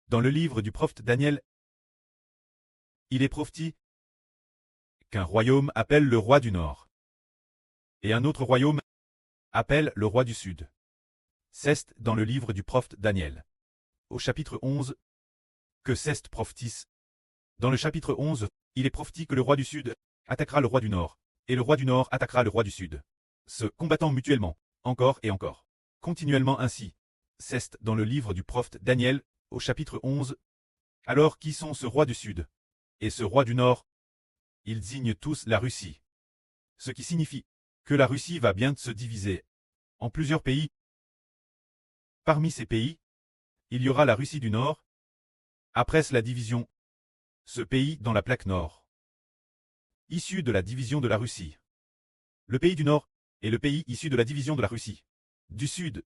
Dans le livre du prophète Daniel, il est prophétisé qu'un royaume appelle le roi du Nord, et un autre royaume appelle le roi du Sud. C'est dans le livre du prophète Daniel, au chapitre 11, que c'est prophétise. Dans le chapitre 11, il est prophétisé que le roi du Sud attaquera le roi du Nord, et le roi du Nord attaquera le roi du Sud, se combattant mutuellement, encore et encore, continuellement ainsi. C'est dans le livre du prophète Daniel, au chapitre 11. Alors qui sont ce roi du Sud et ce roi du Nord? Ils signent tous la Russie. Ce qui signifie que la Russie va bien se diviser en plusieurs pays. Parmi ces pays, il y aura la Russie du Nord. Après la division, ce pays dans la plaque Nord, issu de la division de la Russie. Le pays du Nord est le pays issu de la division de la Russie du Sud.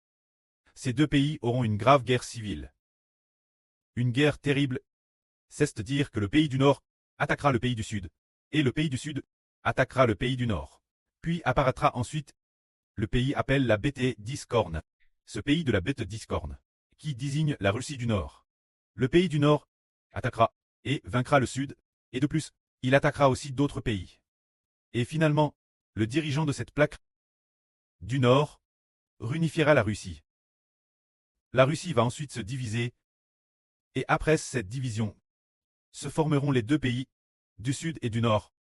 Ces deux pays auront une grave guerre civile. Une guerre terrible, c'est-à-dire que le pays du Nord attaquera le pays du Sud, et le pays du Sud attaquera le pays du Nord. Puis apparaîtra ensuite le pays appelle la bête discorne, ce pays de la bête discorne, qui désigne la Russie du Nord. Le pays du Nord attaquera et vaincra le Sud, et de plus, il attaquera aussi d'autres pays. Et finalement, le dirigeant de cette plaque du Nord réunifiera la Russie. La Russie va ensuite se diviser, et après cette division, se formeront les deux pays, du Sud et du Nord,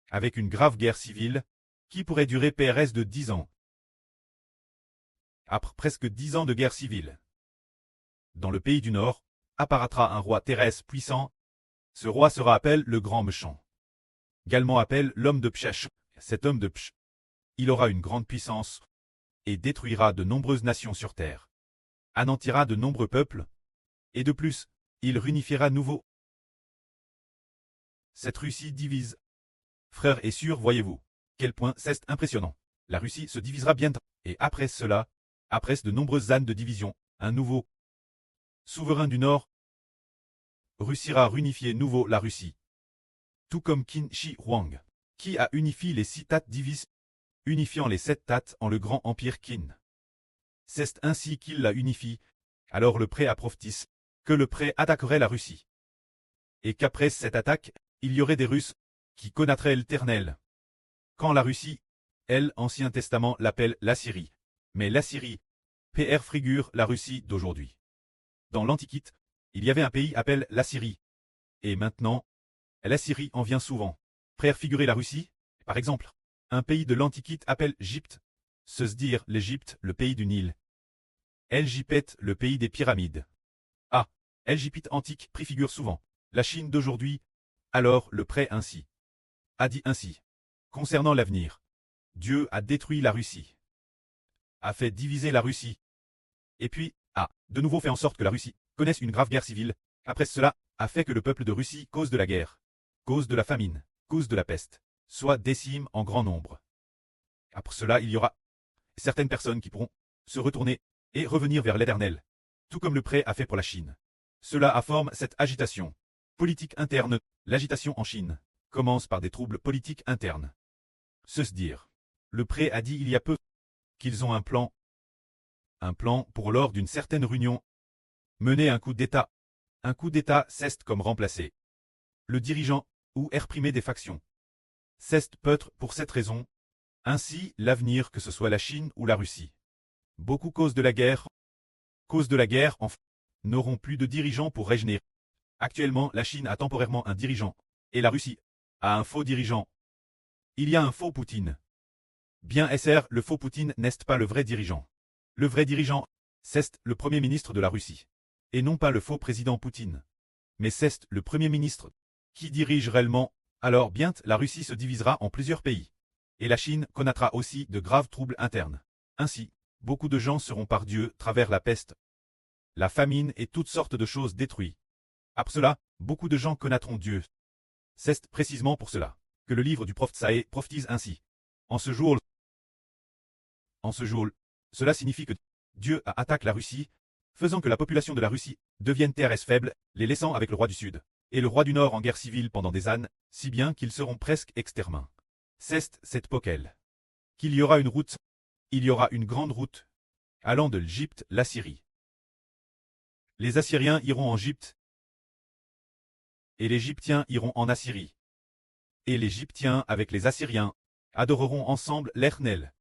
avec une grave guerre civile, qui pourrait durer PRS de 10 ans. Après presque 10 ans de guerre civile, dans le pays du Nord, apparaîtra un roi terrestre puissant. Ce roi sera appelé le grand méchant. Également appelé l'homme de Pshach. Cet homme de Psh, il aura une grande puissance, et détruira de nombreuses nations sur terre, anéantira de nombreux peuples, et de plus, il réunifiera nouveau. Cette Russie divise. Frères et sœurs, voyez-vous, quel point c'est impressionnant. La Russie se divisera bientôt, et après cela, après de nombreuses années de division, un nouveau souverain du Nord réussira à réunifier nouveau la Russie. Tout comme Qin Shi Huang, qui a unifié les 6 Tats divises, unifiant les 7 Tats en le grand empire Qin. C'est ainsi qu'il la unifie. Alors le pré a prophétisé que le pré attaquerait la Russie. Et qu'après cette attaque, il y aurait des Russes qui connaîtraient l'Éternel. Quand la Russie, elle, Ancien Testament l'appelle l'Assyrie. Mais l'Assyrie, PR figure la Russie d'aujourd'hui. Dans l'Antiquité, il y avait un pays appelé l'Assyrie. Et maintenant, l'Assyrie en vient souvent préfigurer la Russie. Par exemple, un pays de l'Antiquité appelle Égypte, se dire l'Égypte, le pays du Nil. L'Égypte, le pays des pyramides. Ah, l'Égypte antique préfigure souvent la Chine d'aujourd'hui. Alors le pré ainsi a dit ainsi. Concernant l'avenir, Dieu a détruit la Russie, a fait diviser la Russie, et puis a de nouveau fait en sorte que la Russie connaisse une grave guerre civile. Après cela, a fait que le peuple de Russie, cause de la guerre, cause de la famine, cause de la peste, soit décime en grand nombre. Après cela, il y aura certaines personnes qui pourront se retourner et revenir vers l'Éternel, tout comme le pré a fait pour la Chine. Cela a forme cette agitation politique interne. L'agitation en Chine commence par des troubles politiques internes. Se dire, le pré a dit il y a peu qu'ils ont un plan pour lors d'une certaine réunion, mener un coup d'État. Un coup d'État c'est comme remplacer le dirigeant ou réprimer des factions. C'est peut-être pour cette raison, ainsi l'avenir que ce soit la Chine ou la Russie. Beaucoup cause de la guerre enfin, n'auront plus de dirigeants pour régner. Actuellement, la Chine a temporairement un dirigeant, et la Russie a un faux dirigeant. Il y a un faux Poutine. Bien SR, le faux Poutine n'est pas le vrai dirigeant. Le vrai dirigeant, c'est le premier ministre de la Russie. Et non pas le faux président Poutine. Mais c'est le premier ministre qui dirige réellement. Alors bientôt la Russie se divisera en plusieurs pays. Et la Chine connaîtra aussi de graves troubles internes. Ainsi, beaucoup de gens seront par Dieu travers la peste, la famine et toutes sortes de choses détruites. Après cela, beaucoup de gens connaîtront Dieu. C'est précisément pour cela que le livre du prophète Saé prophétise ainsi. En ce jour, cela signifie que Dieu attaque la Russie, faisant que la population de la Russie devienne terrestre faible, les laissant avec le roi du Sud et le roi du Nord en guerre civile pendant des années, si bien qu'ils seront presque exterminés. C'est cette poquelle qu'il y aura une route, il y aura une grande route, allant de l'Égypte, la Syrie, Les Assyriens iront en Égypte, et les Égyptiens iront en Assyrie. Et les Égyptiens avec les Assyriens adoreront ensemble l'Éternel.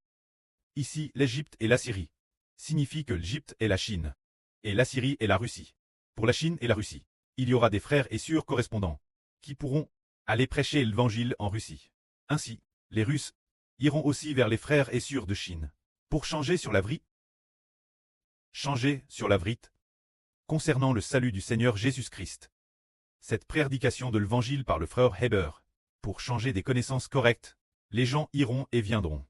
Ici, l'Égypte et l'Assyrie signifient que l'Égypte est la Chine, et l'Assyrie est la Russie. Pour la Chine et la Russie, il y aura des frères et sœurs correspondants, qui pourront aller prêcher l'évangile en Russie. Ainsi, les Russes iront aussi vers les frères et sœurs de Chine, pour changer sur la vrite, concernant le salut du Seigneur Jésus-Christ. Cette prédication de l'évangile par le frère Heber, pour changer des connaissances correctes, les gens iront et viendront,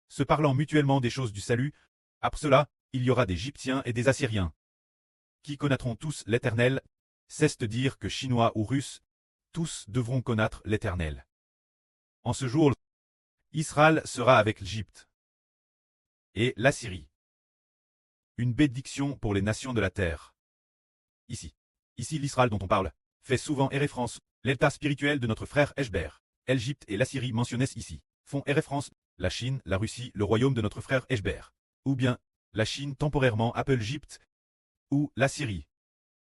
se parlant mutuellement des choses du salut. Après cela, il y aura des Égyptiens et des Assyriens, qui connaîtront tous l'Éternel. C'est de dire que Chinois ou Russes, tous devront connaître l'Éternel. En ce jour, Israël sera avec l'Égypte et l'Assyrie. Une bénédiction pour les nations de la terre. Ici l'Israël dont on parle, fait souvent référence l'état spirituel de notre frère Eshber. L'Égypte et l'Assyrie mentionnés ici font référence la Chine, la Russie, le royaume de notre frère Eshber. Ou bien, la Chine temporairement appelle l'Égypte, ou l'Assyrie.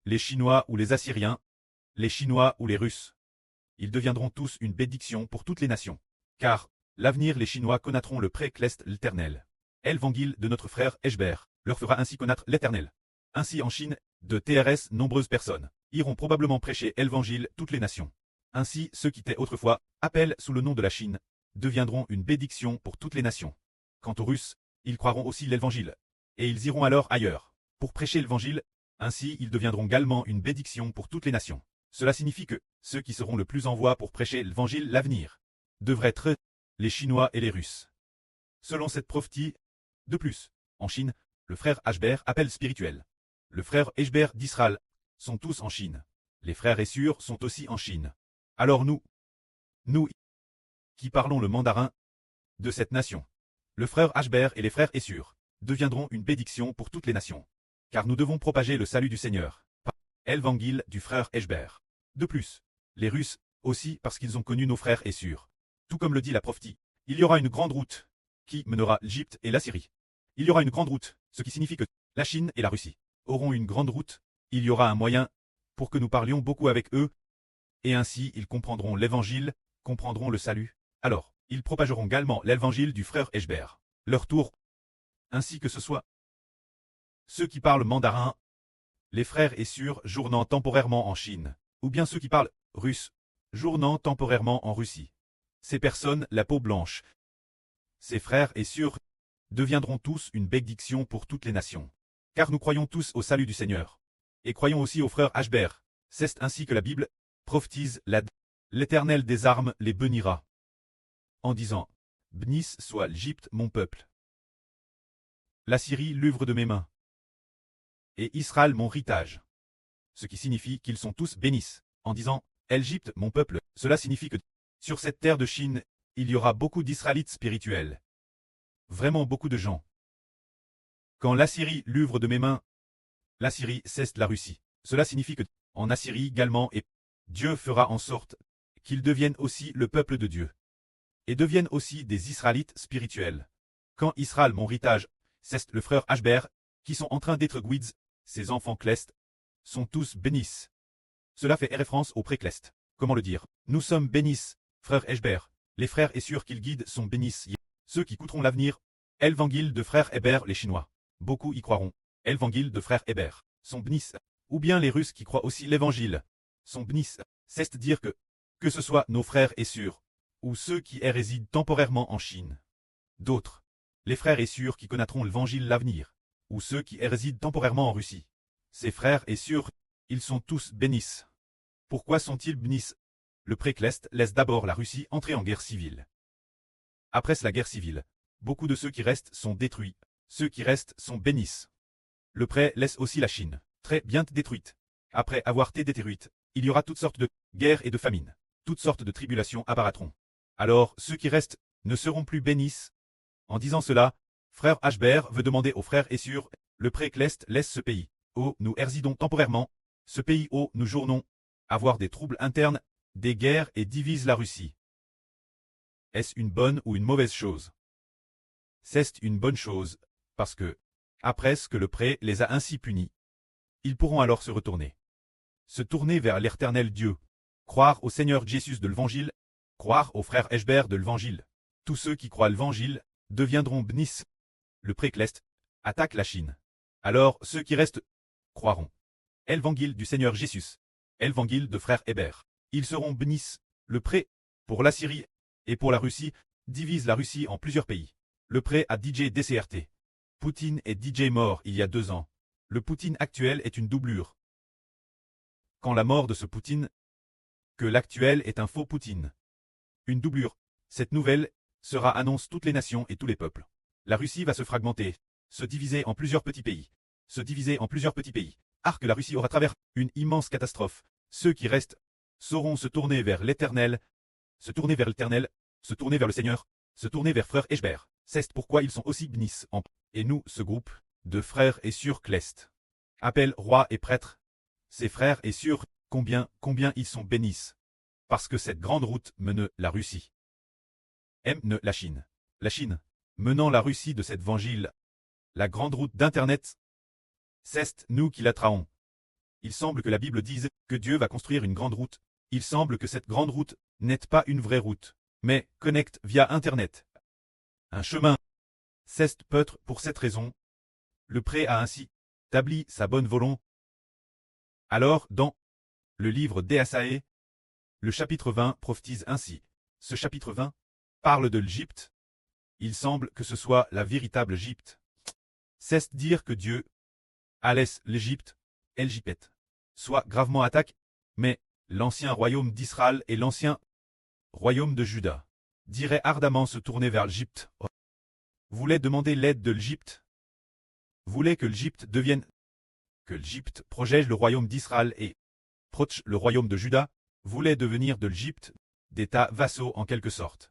Les Chinois ou les Assyriens, les Chinois ou les Russes. Ils deviendront tous une bénédiction pour toutes les nations. Car, l'avenir les Chinois connaîtront le pré-clest l'Éternel. L'évangile de notre frère Eshber leur fera ainsi connaître l'Éternel. Ainsi en Chine, de TRS nombreuses personnes iront probablement prêcher l'évangile toutes les nations. Ainsi ceux qui étaient autrefois appelés sous le nom de la Chine deviendront une bénédiction pour toutes les nations. Quant aux Russes, ils croiront aussi l'évangile, et ils iront alors ailleurs pour prêcher l'évangile. Ainsi ils deviendront également une bénédiction pour toutes les nations. Cela signifie que ceux qui seront le plus en voie pour prêcher l'évangile l'avenir devraient être les Chinois et les Russes. Selon cette prophétie, de plus, en Chine, le frère Eshber appelle spirituel. Le frère Eshber d'Israël sont tous en Chine. Les frères et sœurs sont aussi en Chine. Alors nous qui parlons le mandarin de cette nation, le frère Eshber et les frères et sœurs deviendront une bénédiction pour toutes les nations. Car nous devons propager le salut du Seigneur par l'évangile du frère Eshber. De plus, les Russes aussi parce qu'ils ont connu nos frères et sœurs. Tout comme le dit la prophétie, il y aura une grande route qui mènera l'Égypte et l'Assyrie. Il y aura une grande route, ce qui signifie que la Chine et la Russie auront une grande route. Il y aura un moyen pour que nous parlions beaucoup avec eux, et ainsi ils comprendront l'évangile, comprendront le salut. Alors, ils propageront également l'évangile du frère Eshber, leur tour, ainsi que ce soit ceux qui parlent mandarin, les frères et sœurs journant temporairement en Chine, ou bien ceux qui parlent russe, journant temporairement en Russie. Ces personnes, la peau blanche, ces frères et sœurs, deviendront tous une bénédiction pour toutes les nations. Car nous croyons tous au salut du Seigneur. Et croyons aussi au frère Eshber. C'est ainsi que la Bible prophétise l'Éternel des armes les bénira. En disant, bénisse soit l'Égypte mon peuple. L'Assyrie l'œuvre de mes mains. Et Israël mon héritage. Ce qui signifie qu'ils sont tous bénis. En disant, l'Égypte mon peuple, cela signifie que sur cette terre de Chine, il y aura beaucoup d'Israélites spirituels. Vraiment beaucoup de gens. Quand l'Assyrie l'œuvre de mes mains, l'Assyrie c'est la Russie. Cela signifie que, en Assyrie également, et Dieu fera en sorte qu'ils deviennent aussi le peuple de Dieu. Et deviennent aussi des Israélites spirituels. Quand Israël mon héritage, c'est le frère Eshber, qui sont en train d'être guides, ses enfants clestes, sont tous bénis. Cela fait référence au pré-clest. Comment le dire? Nous sommes bénis, frère Eshber. Les frères et sœurs qu'ils guident sont bénis. Ceux qui coûteront l'avenir, l'évangile de frère Heber les Chinois. Beaucoup y croiront. L'évangile de frère Heber sont bénis. Ou bien les Russes qui croient aussi l'évangile sont bénis. C'est dire que ce soit nos frères et sœurs, ou ceux qui résident temporairement en Chine. D'autres, les frères et sœurs qui connaîtront l'évangile l'avenir, ou ceux qui résident temporairement en Russie. Ces frères et sœurs, ils sont tous bénis. Pourquoi sont-ils bénis? Le pré-clest laisse d'abord la Russie entrer en guerre civile. Après la guerre civile, beaucoup de ceux qui restent sont détruits. Ceux qui restent sont bénis. Le pré laisse aussi la Chine, très bien détruite. Après avoir été détruite, il y aura toutes sortes de guerres et de famines. Toutes sortes de tribulations apparaîtront. Alors, ceux qui restent ne seront plus bénis. En disant cela, frère Eshber veut demander aux frères et sœurs, le pré-clest laisse ce pays. Oh, nous résidons temporairement. Ce pays, oh, nous journons. Avoir des troubles internes, des guerres et divise la Russie. Est-ce une bonne ou une mauvaise chose? C'est une bonne chose, parce que, après ce que le pré les a ainsi punis, Ils pourront alors se retourner. Se tourner vers l'Éternel Dieu. Croire au Seigneur Jésus de l'Évangile. Croire au frère Eshbert de l'Évangile. Tous ceux qui croient l'Évangile deviendront bénis. Le précleste attaque la Chine. Alors ceux qui restent croiront. Évangile du Seigneur Jésus. Évangile de frère Hébert. Ils seront bénis. Le prêt pour la Syrie et pour la Russie divise la Russie en plusieurs pays. Le prêt à DJ DCRT. Poutine est DJ mort il y a 2 ans. Le Poutine actuel est une doublure. Quand la mort de ce Poutine, que l'actuel est un faux Poutine. Une doublure. Cette nouvelle sera annonce toutes les nations et tous les peuples. La Russie va se fragmenter, se diviser en plusieurs petits pays. Se diviser en plusieurs petits pays. Que la Russie aura travers une immense catastrophe. Ceux qui restent sauront se tourner vers l'Éternel, se tourner vers l'Éternel, se tourner vers le Seigneur, se tourner vers frère Eshbert. C'est pourquoi ils sont aussi bénis en. Et nous, ce groupe de frères et sœurs Clest, appelle rois et prêtres. Ces frères et sœurs, combien ils sont bénis. Parce que cette grande route mène la Russie. Mène la Chine. La Chine, menant la Russie de cet évangile. La grande route d'Internet. C'est nous qui la traons. Il semble que la Bible dise que Dieu va construire une grande route. Il semble que cette grande route n'est pas une vraie route, mais connecte via Internet. Un chemin. C'est peut-être pour cette raison. Le prêt a ainsi établi sa bonne volonté. Alors, dans le livre d'Ésaïe, le chapitre 20 prophétise ainsi. Ce chapitre 20 parle de l'Égypte. Il semble que ce soit la véritable Égypte. C'est dire que Dieu laisse l'Égypte, l'Égypte, soit gravement attaqué, mais l'ancien royaume d'Israël et l'ancien royaume de Juda diraient ardemment se tourner vers l'Égypte. Voulait demander l'aide de l'Égypte. Voulait que l'Égypte devienne, que l'Égypte protège le royaume d'Israël et proche le royaume de Juda, voulait devenir de l'Égypte d'États vassaux en quelque sorte.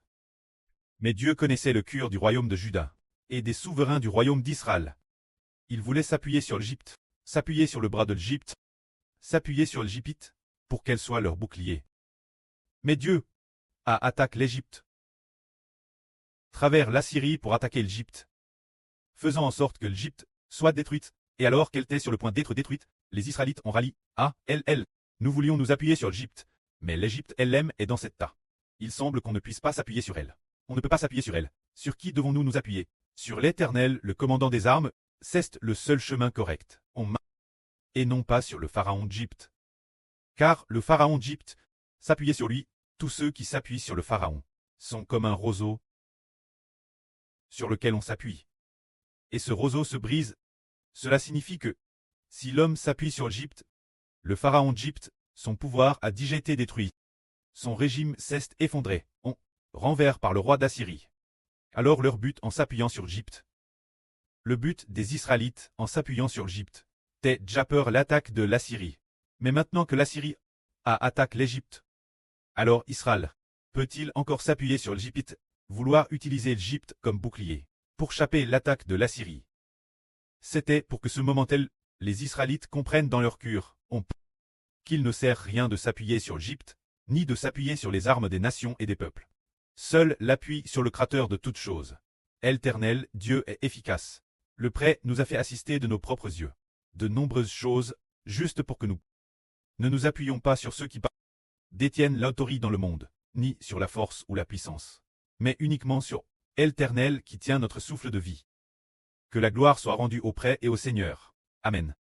Mais Dieu connaissait le cœur du royaume de Juda et des souverains du royaume d'Israël. Il voulait s'appuyer sur l'Égypte, s'appuyer sur le bras de l'Égypte, s'appuyer sur l'Égypte pour qu'elle soit leur bouclier. Mais Dieu attaque l'Égypte, travers l'Assyrie pour attaquer l'Égypte, faisant en sorte que l'Égypte soit détruite, et alors qu'elle était sur le point d'être détruite, les Israélites ont rallié elle. Nous voulions nous appuyer sur l'Égypte, mais l'Égypte elle-même est dans cet tas. Il semble qu'on ne puisse pas s'appuyer sur elle. On ne peut pas s'appuyer sur elle. Sur qui devons-nous nous appuyer? Sur l'Éternel, le commandant des armes, c'est le seul chemin correct. Et non pas sur le pharaon d'Égypte. Car le pharaon d'Égypte, s'appuyer sur lui, tous ceux qui s'appuient sur le pharaon, sont comme un roseau sur lequel on s'appuie. Et ce roseau se brise. Cela signifie que, si l'homme s'appuie sur l'Égypte, le pharaon d'Égypte, son pouvoir a déjà été détruit. Son régime s'est effondré, on renverse par le roi d'Assyrie. Alors leur but en s'appuyant sur l'Égypte. Le but des Israélites en s'appuyant sur l'Égypte, était déjà peur l'attaque de l'Assyrie. Mais maintenant que l'Assyrie attaque l'Égypte, alors Israël peut-il encore s'appuyer sur l'Égypte, vouloir utiliser l'Égypte comme bouclier, pour chapper l'attaque de l'Assyrie? C'était pour que ce moment-là, les Israélites comprennent dans leur cœur, qu'il ne sert rien de s'appuyer sur l'Égypte, ni de s'appuyer sur les armes des nations et des peuples. Seul l'appui sur le Créateur de toutes choses. L'Éternel, Dieu est efficace. Le prêt nous a fait assister de nos propres yeux. De nombreuses choses, juste pour que nous ne nous appuyions pas sur ceux qui détiennent l'autorité dans le monde, ni sur la force ou la puissance, mais uniquement sur l'Éternel qui tient notre souffle de vie. Que la gloire soit rendue au prêt et au Seigneur. Amen.